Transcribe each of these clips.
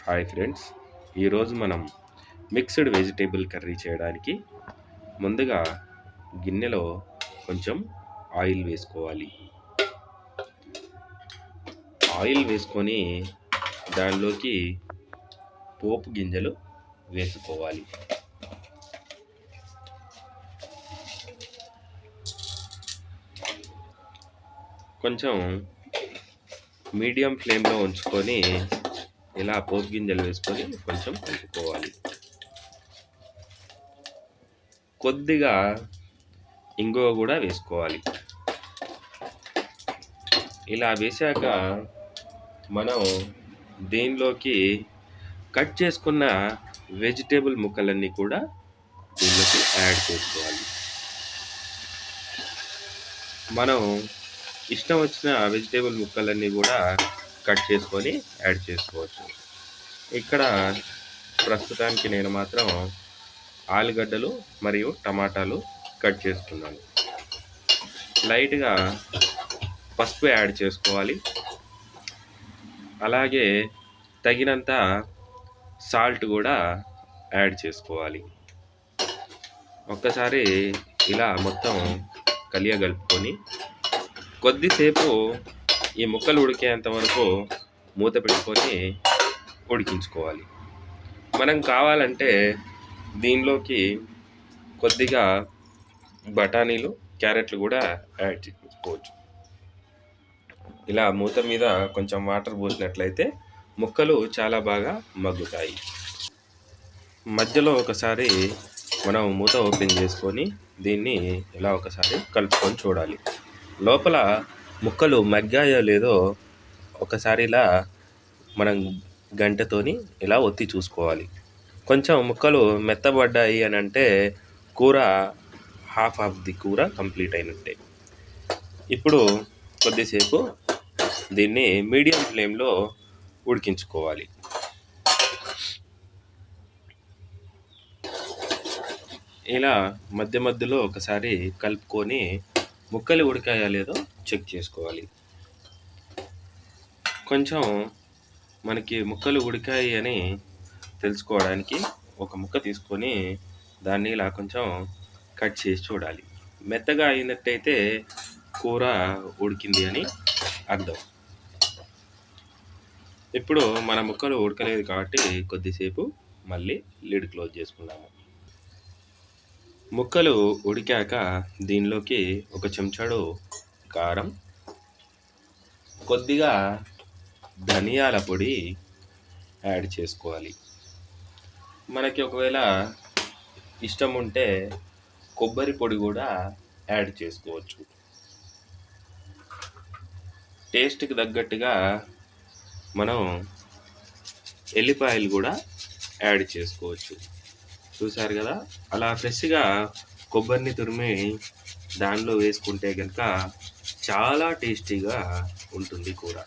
Hi friends, ఈరోజు మనం mixed vegetable curry చేయడానికి ముందుగా గిన్నెలో కొంచెం ఆయిల్ వేసుకోవాలి. ఆయిల్ వేసుకొని దానిలోకి పోపు గింజలు వేసుకోవాలి. కొంచెం మీడియం ఫ్లేమ్లో ఉంచుకొని ఇలా పోపు గింజలు వేసుకొని కొంచెం కలుపుకోవాలి. కొద్దిగా ఇంగువ కూడా వేసుకోవాలి. ఇలా వేసాక మనం దీనిలోకి కట్ చేసుకున్న వెజిటేబుల్ ముక్కలన్నీ కూడా దీనిలోకి యాడ్ చేసుకోవాలి. మనం ఇష్టం వచ్చిన వెజిటేబుల్ ముక్కలన్నీ కూడా కట్ చేసుకొని యాడ్ చేసుకోవచ్చు. ఇక్కడ ప్రస్తుతానికి నేను మాత్రం ఆలుగడ్డలు మరియు టమాటాలు కట్ చేసుకున్నాను. లైట్గా పసుపు యాడ్ చేసుకోవాలి. అలాగే తగినంత సాల్ట్ కూడా యాడ్ చేసుకోవాలి. ఒక్కసారి ఇలా మొత్తం కలియగలుపుకొని కొద్దిసేపు ఈ ముక్కలు ఉడికేంత వరకు మూత పెట్టుకొని ఉడికించుకోవాలి. మనం కావాలంటే దీనిలోకి కొద్దిగా బఠానీలు, క్యారెట్లు కూడా యాడ్ చేసుకోవచ్చు. ఇలా మూత మీద కొంచెం వాటర్ పోసినట్లయితే ముక్కలు చాలా బాగా మగ్గుతాయి. మధ్యలో ఒకసారి మనం మూత ఓపెన్ చేసుకొని దీన్ని ఇలా ఒకసారి కలుపుకొని చూడాలి. లోపల ముక్కలు మగ్గాయో లేదో ఒకసారి ఇలా మనం గంటెతోని ఇలా ఒత్తి చూసుకోవాలి. కొంచెం ముక్కలు మెత్తబడ్డాయి అని అంటే కూర హాఫ్ ఆఫ్ ది కూర కంప్లీట్ అయినట్టే. ఇప్పుడు కొద్దిసేపు దీన్ని మీడియం ఫ్లేమ్లో ఉడికించుకోవాలి. ఇలా మధ్య మధ్యలో ఒకసారి కలుపుకొని ముక్కలు ఉడికాయో లేదో చెక్ చేసుకోవాలి. కొంచెం మనకి ముక్కలు ఉడికాయి అని తెలుసుకోవడానికి ఒక ముక్క తీసుకొని దాన్ని ఇలా కొంచెం కట్ చేసి చూడాలి. మెత్తగా అయినట్టయితే కూర ఉడికింది అని అర్థం. ఇప్పుడు మన ముక్కలు ఉడకలేదు కాబట్టి కొద్దిసేపు మళ్ళీ లిడ్ క్లోజ్ చేసుకున్నాము. ముక్కలు ఉడికాక దీనిలోకి ఒక చెంచాడు కారం, కొద్దిగా ధనియాల పొడి యాడ్ చేసుకోవాలి. మనకి ఒకవేళ ఇష్టం ఉంటే కొబ్బరి పొడి కూడా యాడ్ చేసుకోవచ్చు. టేస్ట్కి తగ్గట్టుగా మనం ఎల్లిపాయలు కూడా యాడ్ చేసుకోవచ్చు. చూసారు కదా, అలా ఫ్రెష్గా కొబ్బరిని తురిమి దానిలో వేసుకుంటే కనుక చాలా టేస్టీగా ఉంటుంది కూర.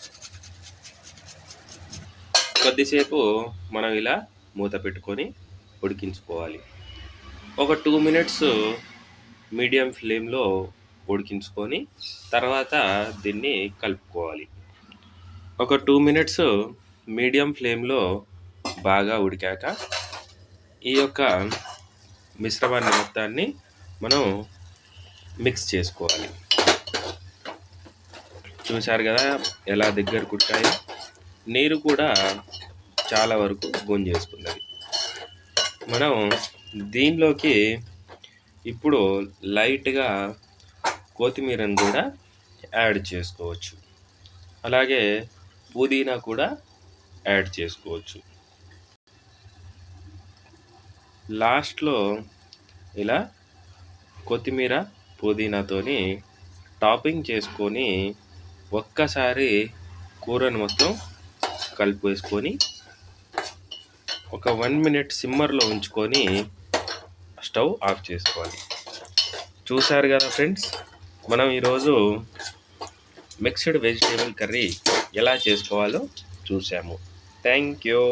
కొద్దిసేపు మనం ఇలా మూత పెట్టుకొని ఉడికించుకోవాలి. ఒక 2 మినిట్స్ మీడియం ఫ్లేమ్లో ఉడికించుకొని తర్వాత దీన్ని కలుపుకోవాలి. ఒక 2 మినిట్స్ మీడియం ఫ్లేమ్లో బాగా ఉడికాక ఈ యొక్క మిశ్రమాన్ని మొత్తాన్ని మనం మిక్స్ చేసుకోవాలి. చూశారు కదా ఎలా దగ్గరకు ఉడికాయి. నీరు కూడా చాలా వరకు గుంజేసుకున్నది. మనం దీనిలోకి ఇప్పుడు లైట్గా కొత్తిమీరను కూడా యాడ్ చేసుకోవచ్చు. అలాగే పుదీనా కూడా యాడ్ చేసుకోవచ్చు. లాస్ట్లో ఇలా కొత్తిమీర పుదీనాతోని టాపింగ్ చేసుకొని ఒక్కసారి కూరను మొత్తం కలిపేసుకొని ఒక 1 మినిట్ సిమ్మర్లో ఉంచుకొని స్టవ్ ఆఫ్ చేసుకోవాలి. చూసారు కదా ఫ్రెండ్స్, మనం ఈరోజు మిక్స్డ్ వెజిటేబుల్ కర్రీ ఎలా చేసుకోవాలో చూసాము. Thank you.